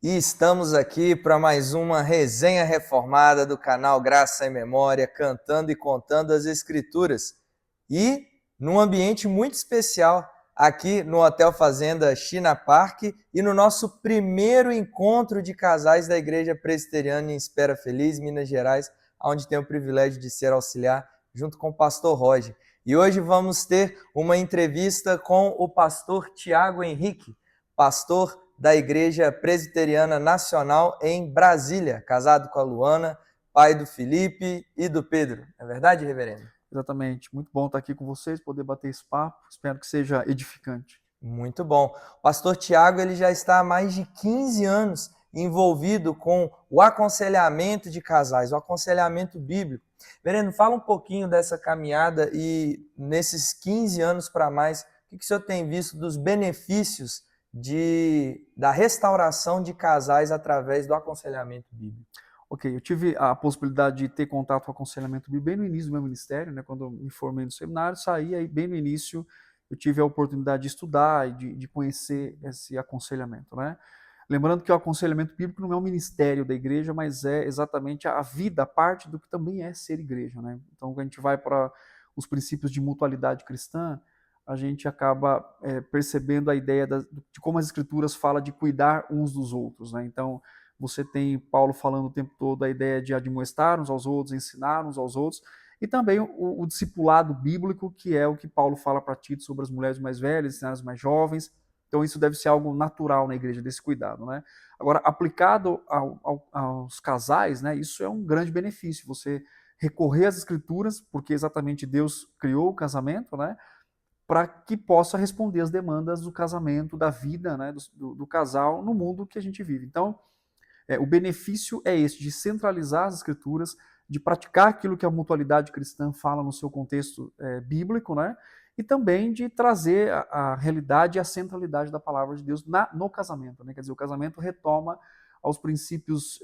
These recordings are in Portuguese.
E estamos aqui para mais uma resenha reformada do canal Graça e Memória, cantando e contando as Escrituras. E num ambiente muito especial, aqui no Hotel Fazenda China Park e no nosso primeiro encontro de casais da Igreja Presbiteriana em Espera Feliz, Minas Gerais, onde tenho o privilégio de ser auxiliar junto com o pastor Roger. E hoje vamos ter uma entrevista com o pastor Tiago Henrique, pastor da Igreja Presbiteriana Nacional em Brasília, casado com a Luana, pai do Felipe e do Pedro. É verdade, reverendo? Exatamente. Muito bom estar aqui com vocês, poder bater esse papo. Espero que seja edificante. Muito bom. O pastor Tiago ele já está há mais de 15 anos envolvido com o aconselhamento de casais, o aconselhamento bíblico. Reverendo, fala um pouquinho dessa caminhada e nesses 15 anos para mais, o que o senhor tem visto dos benefícios da restauração de casais através do aconselhamento bíblico? Ok, eu tive a possibilidade de ter contato com o aconselhamento bíblico bem no início do meu ministério, né, quando eu me formei no seminário, saí aí bem no início, eu tive a oportunidade de estudar e de conhecer esse aconselhamento, né? Lembrando que o aconselhamento bíblico não é um ministério da igreja, mas é exatamente a vida, a parte do que também é ser igreja, né? Então, quando a gente vai para os princípios de mutualidade cristã, a gente acaba percebendo a ideia de como as escrituras falam de cuidar uns dos outros, né? Então, você tem Paulo falando o tempo todo a ideia de admoestar uns aos outros, ensinar uns aos outros, e também o discipulado bíblico, que é o que Paulo fala para Tito sobre as mulheres mais velhas, ensinar as mais jovens. Então isso deve ser algo natural na igreja, desse cuidado, né? Agora, aplicado aos casais, né, isso é um grande benefício, você recorrer às escrituras, porque exatamente Deus criou o casamento, né, para que possa responder às demandas do casamento, da vida, né, do casal no mundo que a gente vive. Então, o benefício é esse, de centralizar as escrituras, de praticar aquilo que a mutualidade cristã fala no seu contexto bíblico, né? E também de trazer a realidade e a centralidade da palavra de Deus no casamento, né? Quer dizer, o casamento retoma aos princípios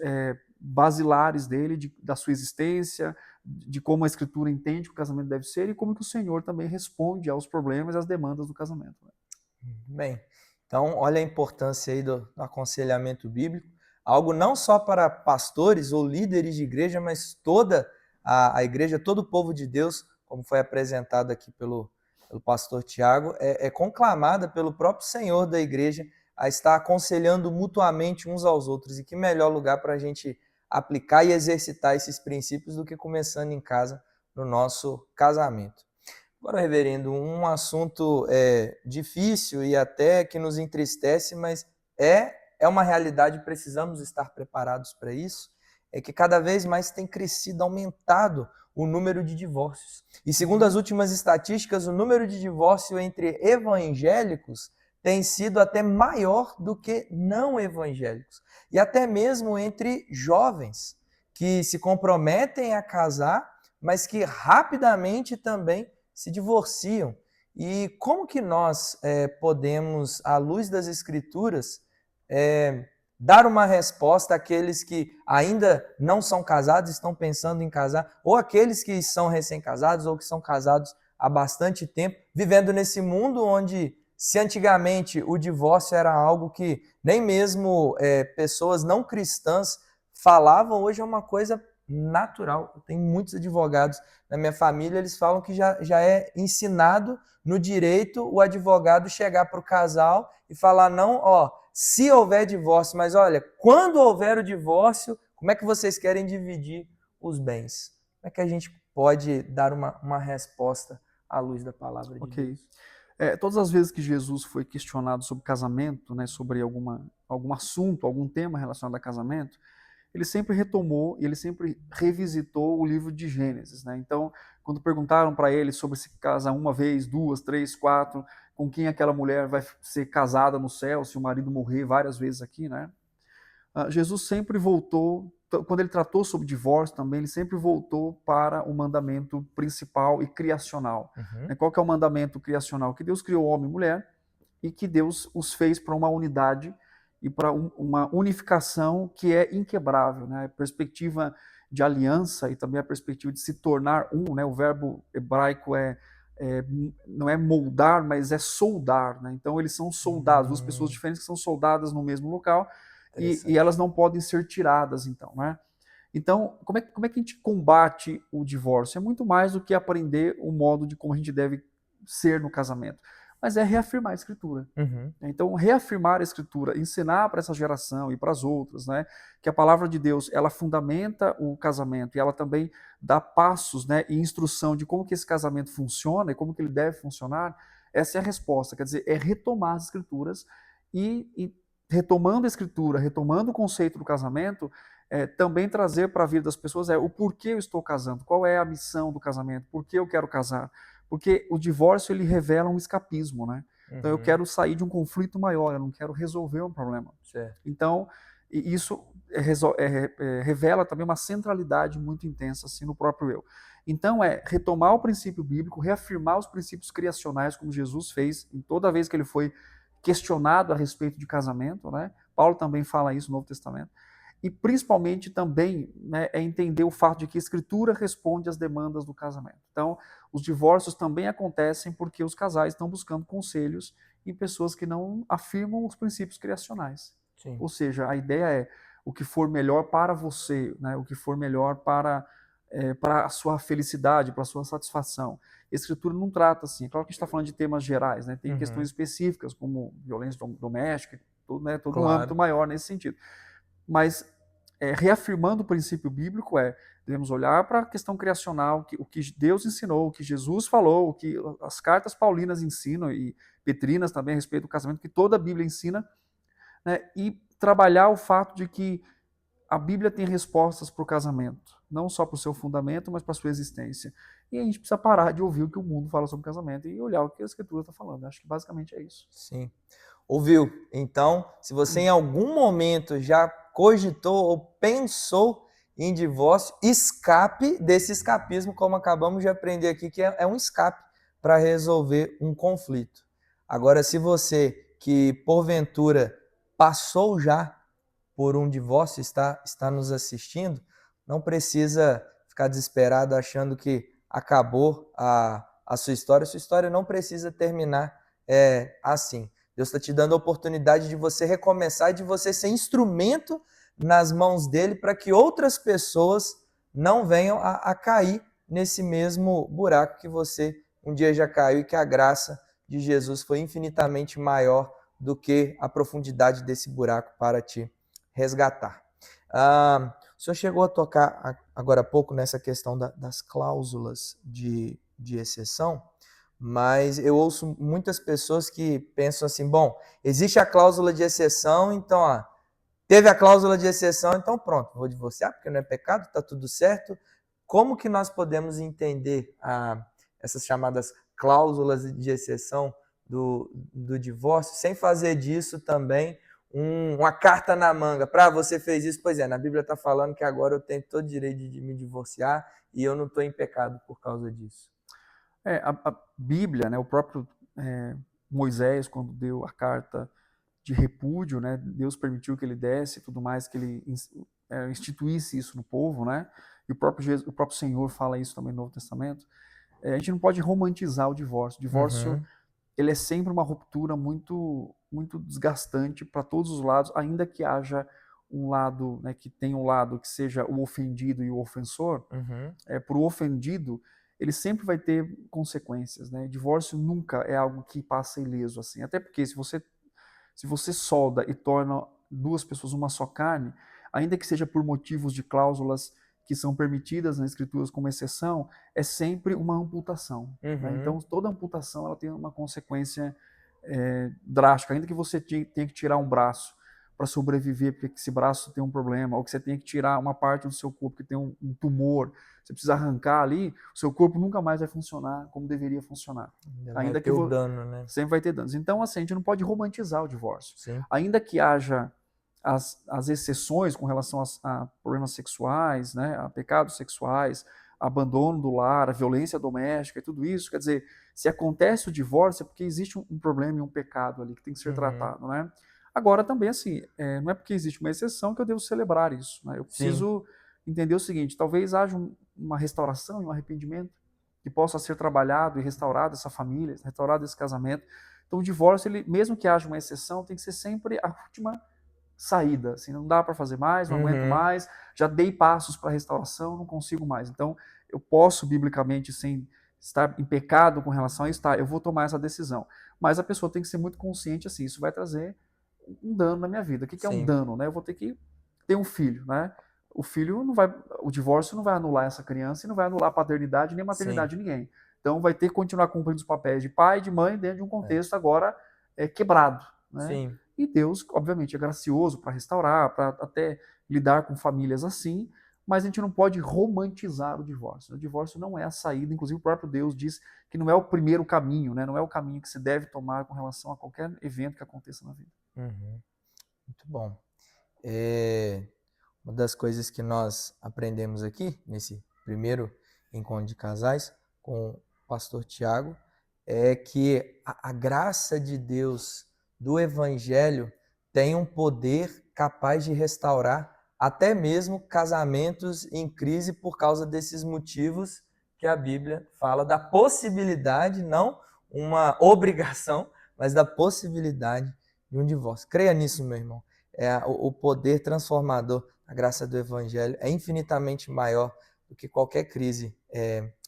basilares dele, da sua existência, de como a escritura entende que o casamento deve ser e como que o Senhor também responde aos problemas e às demandas do casamento, né? Bem, então olha a importância aí do aconselhamento bíblico, algo não só para pastores ou líderes de igreja, mas toda a igreja, todo o povo de Deus, como foi apresentado aqui pelo pastor Tiago, é conclamada pelo próprio Senhor da igreja a estar aconselhando mutuamente uns aos outros. E que melhor lugar para a gente aplicar e exercitar esses princípios do que começando em casa, no nosso casamento. Agora, reverendo, um assunto difícil e até que nos entristece, mas é uma realidade, precisamos estar preparados para isso, é que cada vez mais tem crescido, aumentado o número de divórcios. E segundo as últimas estatísticas, o número de divórcio entre evangélicos tem sido até maior do que não evangélicos. E até mesmo entre jovens que se comprometem a casar, mas que rapidamente também se divorciam. E como que nós podemos, à luz das Escrituras, dar uma resposta àqueles que ainda não são casados, estão pensando em casar, ou aqueles que são recém-casados ou que são casados há bastante tempo, vivendo nesse mundo onde, se antigamente o divórcio era algo que nem mesmo pessoas não cristãs falavam, hoje é uma coisa natural. Eu tenho muitos advogados na minha família, eles falam que já é ensinado no direito o advogado chegar para o casal e falar, não, ó, se houver divórcio, mas olha, quando houver o divórcio, como é que vocês querem dividir os bens? Como é que a gente pode dar uma resposta à luz da palavra de Ok. Deus? Todas as vezes que Jesus foi questionado sobre casamento, né, sobre algum assunto, algum tema relacionado a casamento, ele sempre retomou e ele sempre revisitou o livro de Gênesis, né? Então, quando perguntaram para ele sobre se casar uma vez, duas, três, quatro, com quem aquela mulher vai ser casada no céu, se o marido morrer várias vezes aqui, né? Jesus sempre voltou, quando ele tratou sobre divórcio também, ele sempre voltou para o mandamento principal e criacional. Uhum. Qual que é o mandamento criacional? Que Deus criou homem e mulher e que Deus os fez para uma unidade e para uma unificação que é inquebrável, né? A perspectiva de aliança e também a perspectiva de se tornar um, né? O verbo hebraico não é moldar, mas é soldar, né? Então eles são soldados, duas pessoas diferentes que são soldadas no mesmo local e elas não podem ser tiradas, então, né? Então, como é que a gente combate o divórcio? É muito mais do que aprender o modo de como a gente deve ser no casamento, mas é reafirmar a Escritura. Uhum. Então, reafirmar a Escritura, ensinar para essa geração e para as outras, né, que a palavra de Deus, ela fundamenta o casamento e ela também dá passos, né, e instrução de como que esse casamento funciona e como que ele deve funcionar. Essa é a resposta, quer dizer, é retomar as Escrituras e retomando a Escritura, retomando o conceito do casamento, também trazer para a vida das pessoas o porquê eu estou casando, qual é a missão do casamento, por que eu quero casar. Porque o divórcio, ele revela um escapismo, né? Então eu Uhum. quero sair de um conflito maior, eu não quero resolver um problema. Certo. Então, isso revela também uma centralidade muito intensa assim, no próprio eu. Então é retomar o princípio bíblico, reafirmar os princípios criacionais, como Jesus fez em toda vez que ele foi questionado a respeito de casamento, né? Paulo também fala isso no Novo Testamento. E principalmente também, né, é entender o fato de que a Escritura responde às demandas do casamento. Então, os divórcios também acontecem porque os casais estão buscando conselhos em pessoas que não afirmam os princípios criacionais. Sim. Ou seja, a ideia é o que for melhor para você, né, o que for melhor para a sua felicidade, para a sua satisfação. A Escritura não trata assim. Claro que a gente está falando de temas gerais, né, tem questões Uhum. específicas, como violência doméstica, tudo, né, todo um âmbito Claro. maior nesse sentido. Mas reafirmando o princípio bíblico devemos olhar para a questão criacional, o que Deus ensinou, o que Jesus falou, o que as cartas paulinas ensinam, e petrinas também a respeito do casamento, que toda a Bíblia ensina, né, e trabalhar o fato de que a Bíblia tem respostas para o casamento, não só para o seu fundamento, mas para a sua existência. E a gente precisa parar de ouvir o que o mundo fala sobre casamento e olhar o que a Escritura está falando. Acho que basicamente é isso. Sim. Ouviu? Então, se você em algum momento já cogitou ou pensou em divórcio, escape desse escapismo, como acabamos de aprender aqui, que é um escape para resolver um conflito. Agora, se você que porventura passou já por um divórcio, está nos assistindo, não precisa ficar desesperado achando que acabou a sua história não precisa terminar assim. Deus está te dando a oportunidade de você recomeçar e de você ser instrumento nas mãos dele para que outras pessoas não venham a cair nesse mesmo buraco que você um dia já caiu e que a graça de Jesus foi infinitamente maior do que a profundidade desse buraco para te resgatar. O senhor chegou a tocar agora há pouco nessa questão das cláusulas de exceção, mas eu ouço muitas pessoas que pensam assim, bom, existe a cláusula de exceção, então, teve a cláusula de exceção, então pronto, vou divorciar porque não é pecado, está tudo certo. Como que nós podemos entender essas chamadas cláusulas de exceção do divórcio, sem fazer disso também uma carta na manga? Você fez isso, pois é, na Bíblia está falando que agora eu tenho todo o direito de me divorciar e eu não estou em pecado por causa disso. A Bíblia, né, o próprio Moisés, quando deu a carta de repúdio, né, Deus permitiu que ele desse e tudo mais, que ele instituísse isso no povo, né, e o próprio Senhor fala isso também no Novo Testamento. A gente não pode romantizar o divórcio. O divórcio, ele é sempre uma ruptura muito, muito desgastante para todos os lados, ainda que haja um lado, né, que tenha um lado que seja o ofendido e o ofensor. Para o ofendido, ele sempre vai ter consequências, né? Divórcio nunca é algo que passa ileso assim, até porque se você solda e torna duas pessoas uma só carne, ainda que seja por motivos de cláusulas que são permitidas nas escrituras como exceção, é sempre uma amputação. Né? Então, toda amputação ela tem uma consequência drástica, ainda que você tenha que tirar um braço para sobreviver, porque esse braço tem um problema, ou que você tenha que tirar uma parte do seu corpo que tem um tumor, você precisa arrancar ali, o seu corpo nunca mais vai funcionar como deveria funcionar. Vai ter o dano, né? Sempre vai ter danos. Então, assim, a gente não pode romantizar o divórcio. Sim. Ainda que haja as exceções com relação a problemas sexuais, né, a pecados sexuais, abandono do lar, a violência doméstica e tudo isso, quer dizer, se acontece o divórcio é porque existe um problema e um pecado ali que tem que ser tratado, né? Agora também, assim, não é porque existe uma exceção que eu devo celebrar isso, né? Eu preciso entender o seguinte, talvez haja uma restauração e um arrependimento que possa ser trabalhado e restaurado essa família, restaurado esse casamento. Então o divórcio, ele, mesmo que haja uma exceção, tem que ser sempre a última saída, assim, não dá para fazer mais, não aguento mais, já dei passos para a restauração, não consigo mais. Então, eu posso, biblicamente, sem estar em pecado com relação a isso, tá, eu vou tomar essa decisão. Mas a pessoa tem que ser muito consciente, assim, isso vai trazer um dano na minha vida. O que é um Sim, dano, né? Eu vou ter que ter um filho, né? O filho não vai, o divórcio não vai anular essa criança e não vai anular a paternidade nem a sim. maternidade de ninguém. Então vai ter que continuar cumprindo os papéis de pai e de mãe dentro de um É. contexto agora quebrado, né? Sim. E Deus, obviamente, é gracioso para restaurar, para até lidar com famílias assim, mas a gente não pode romantizar o divórcio. O divórcio não é a saída, inclusive o próprio Deus diz que não é o primeiro caminho, né? Não é o caminho que se deve tomar com relação a qualquer evento que aconteça na vida. Muito bom. Uma das coisas que nós aprendemos aqui, nesse primeiro encontro de casais, com o pastor Tiago, é que a graça de Deus do Evangelho tem um poder capaz de restaurar até mesmo casamentos em crise por causa desses motivos que a Bíblia fala da possibilidade, não uma obrigação, mas da possibilidade de um divórcio. Creia nisso, meu irmão. O poder transformador, a graça do Evangelho é infinitamente maior do que qualquer crise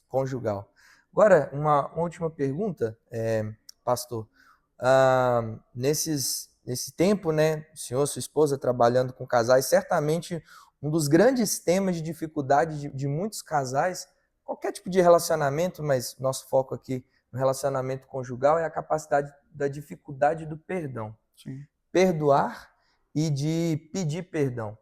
conjugal. Agora, uma última pergunta, pastor. Nesse tempo, né, o senhor, sua esposa trabalhando com casais, certamente um dos grandes temas de dificuldade de muitos casais, qualquer tipo de relacionamento, mas nosso foco aqui no relacionamento conjugal é a capacidade da dificuldade do perdão. Sim. Perdoar e de pedir perdão.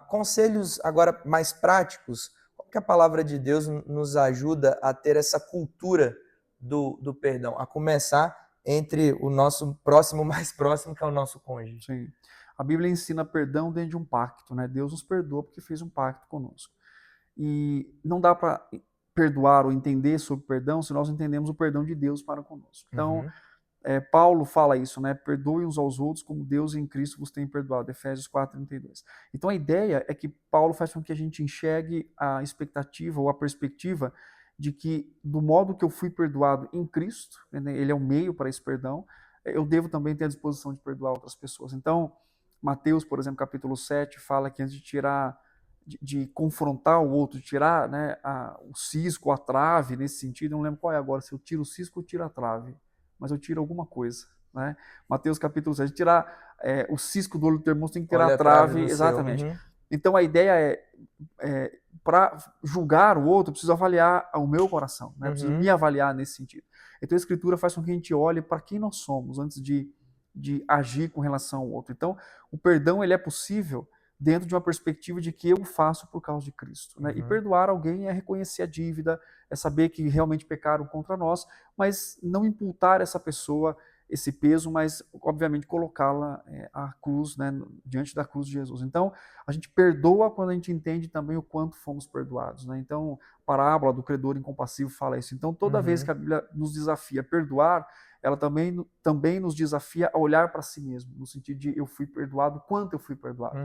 Conselhos agora mais práticos, como que a palavra de Deus nos ajuda a ter essa cultura do perdão, a começar entre o nosso próximo mais próximo, que é o nosso cônjuge. Sim. A Bíblia ensina perdão dentro de um pacto, né? Deus nos perdoa porque fez um pacto conosco. E não dá para perdoar ou entender sobre perdão se nós entendemos o perdão de Deus para conosco. Então, Paulo fala isso, né? Perdoem uns aos outros como Deus em Cristo vos tem perdoado, Efésios 4:32. Então a ideia é que Paulo faz com que a gente enxergue a expectativa ou a perspectiva de que do modo que eu fui perdoado em Cristo, né, ele é o meio para esse perdão, eu devo também ter a disposição de perdoar outras pessoas. Então, Mateus, por exemplo, capítulo 7, fala que antes de tirar de confrontar o outro, de tirar, né, o cisco, a trave, nesse sentido, eu não lembro qual é agora, se eu tiro o cisco ou tiro a trave, mas eu tiro alguma coisa. Né? Mateus capítulo 7, tirar o cisco do olho do teu irmão, tem que tirar Olha a trave, exatamente. seu. Então a ideia para julgar o outro, eu preciso avaliar o meu coração, né? Eu preciso me avaliar nesse sentido. Então a Escritura faz com que a gente olhe para quem nós somos antes de agir com relação ao outro. Então o perdão ele é possível dentro de uma perspectiva de que eu faço por causa de Cristo. Né? E perdoar alguém é reconhecer a dívida, é saber que realmente pecaram contra nós, mas não imputar essa pessoa esse peso, mas obviamente colocá-la à cruz, né, diante da cruz de Jesus. Então, a gente perdoa quando a gente entende também o quanto fomos perdoados. Né? Então, a parábola do credor incompassivo fala isso. Então, toda vez que a Bíblia nos desafia a perdoar, ela também nos desafia a olhar para si mesmo, no sentido de eu fui perdoado, quanto eu fui perdoado.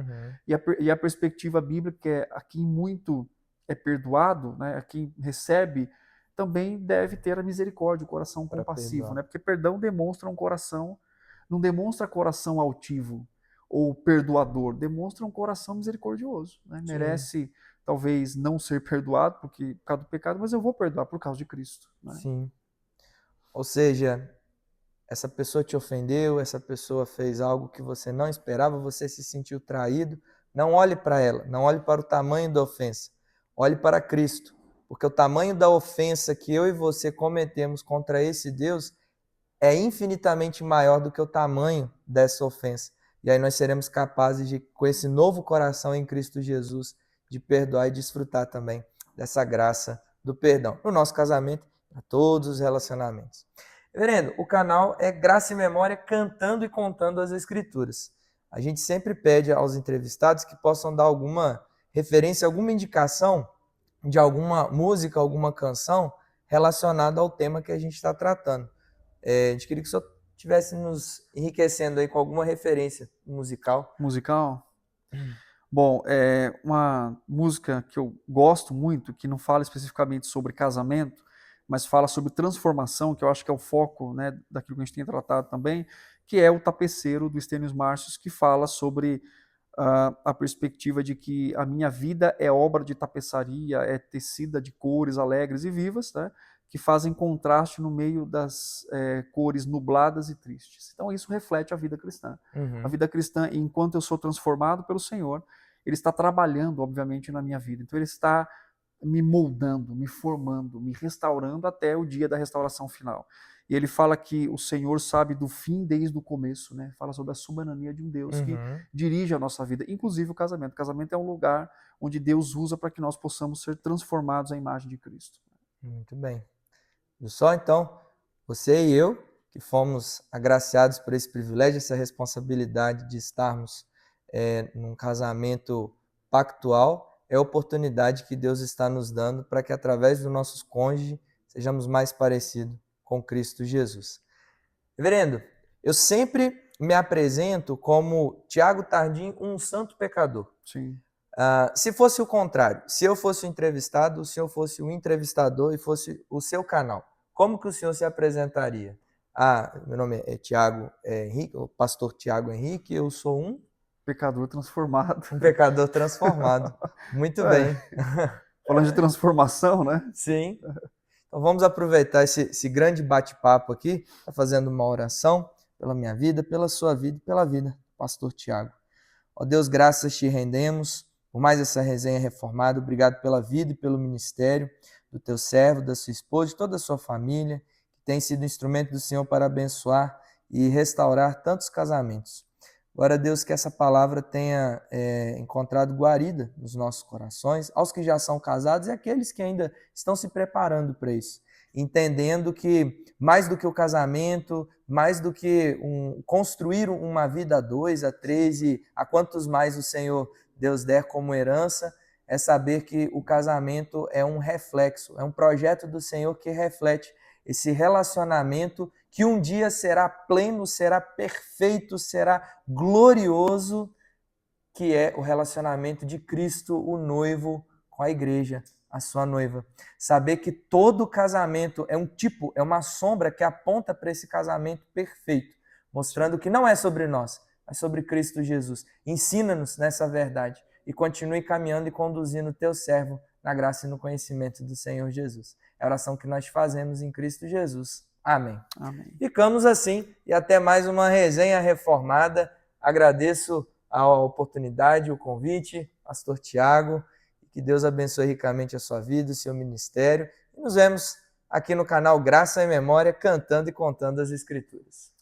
E a perspectiva bíblica é a quem muito é perdoado, né, a quem recebe, também deve ter a misericórdia, o coração compassivo, né? Porque perdão demonstra um coração, não demonstra coração altivo ou perdoador, demonstra um coração misericordioso, né? Merece talvez não ser perdoado por causa do pecado, mas eu vou perdoar por causa de Cristo. Né? Sim. Ou seja, essa pessoa te ofendeu, essa pessoa fez algo que você não esperava, você se sentiu traído. Não olhe para ela, não olhe para o tamanho da ofensa. Olhe para Cristo, porque o tamanho da ofensa que eu e você cometemos contra esse Deus é infinitamente maior do que o tamanho dessa ofensa. E aí nós seremos capazes de, com esse novo coração em Cristo Jesus, de perdoar e desfrutar também dessa graça do perdão. No nosso casamento, para todos os relacionamentos. Reverendo, o canal é Graça e Memória cantando e contando as Escrituras. A gente sempre pede aos entrevistados que possam dar alguma referência, alguma indicação de alguma música, alguma canção relacionada ao tema que a gente está tratando. A gente queria que o senhor estivesse nos enriquecendo aí com alguma referência musical. Musical? Bom, é uma música que eu gosto muito, que não fala especificamente sobre casamento, mas fala sobre transformação, que eu acho que é o foco, né, daquilo que a gente tem tratado também, que é o Tapeceiro, do Estênio Marcius, que fala sobre a perspectiva de que a minha vida é obra de tapeçaria, é tecida de cores alegres e vivas, né, que fazem contraste no meio das cores nubladas e tristes. Então isso reflete a vida cristã. A vida cristã, enquanto eu sou transformado pelo Senhor, Ele está trabalhando, obviamente, na minha vida. Então Ele está me moldando, me formando, me restaurando até o dia da restauração final. E ele fala que o Senhor sabe do fim desde o começo, né? Fala sobre a soberania de um Deus que dirige a nossa vida, inclusive o casamento. O casamento é um lugar onde Deus usa para que nós possamos ser transformados à imagem de Cristo. Muito bem. Viu só, então, você e eu, que fomos agraciados por esse privilégio, essa responsabilidade de estarmos num casamento pactual, é a oportunidade que Deus está nos dando para que, através dos nossos cônjuges, sejamos mais parecidos com Cristo Jesus. Reverendo, eu sempre me apresento como Tiago Tardim, um santo pecador. Sim. Se fosse o contrário, se eu fosse o entrevistado, o senhor fosse o entrevistador e fosse o seu canal, como que o senhor se apresentaria? Meu nome é Tiago Henrique, o pastor Tiago Henrique, eu sou um pecador transformado. Um pecador transformado. Muito bem. Falando de transformação, né? Sim. Então vamos aproveitar esse grande bate-papo aqui, tá fazendo uma oração pela minha vida, pela sua vida e pela vida do pastor Tiago. Ó Deus, graças te rendemos por mais essa resenha reformada. Obrigado pela vida e pelo ministério do teu servo, da sua esposa, de toda a sua família, que tem sido instrumento do Senhor para abençoar e restaurar tantos casamentos. Agora, Deus, que essa palavra tenha encontrado guarida nos nossos corações, aos que já são casados e aqueles que ainda estão se preparando para isso, entendendo que mais do que o casamento, mais do que construir uma vida a 2, a 3 e a quantos mais o Senhor Deus der como herança, é saber que o casamento é um reflexo, é um projeto do Senhor que reflete esse relacionamento que um dia será pleno, será perfeito, será glorioso, que é o relacionamento de Cristo, o noivo, com a igreja, a sua noiva. Saber que todo casamento é um tipo, é uma sombra que aponta para esse casamento perfeito, mostrando que não é sobre nós, mas sobre Cristo Jesus. Ensina-nos nessa verdade e continue caminhando e conduzindo o teu servo na graça e no conhecimento do Senhor Jesus. É a oração que nós fazemos em Cristo Jesus. Amém. Amém. Ficamos assim e até mais uma resenha reformada. Agradeço a oportunidade, o convite, pastor Tiago, que Deus abençoe ricamente a sua vida, o seu ministério. E nos vemos aqui no canal Graça e Memória, cantando e contando as Escrituras.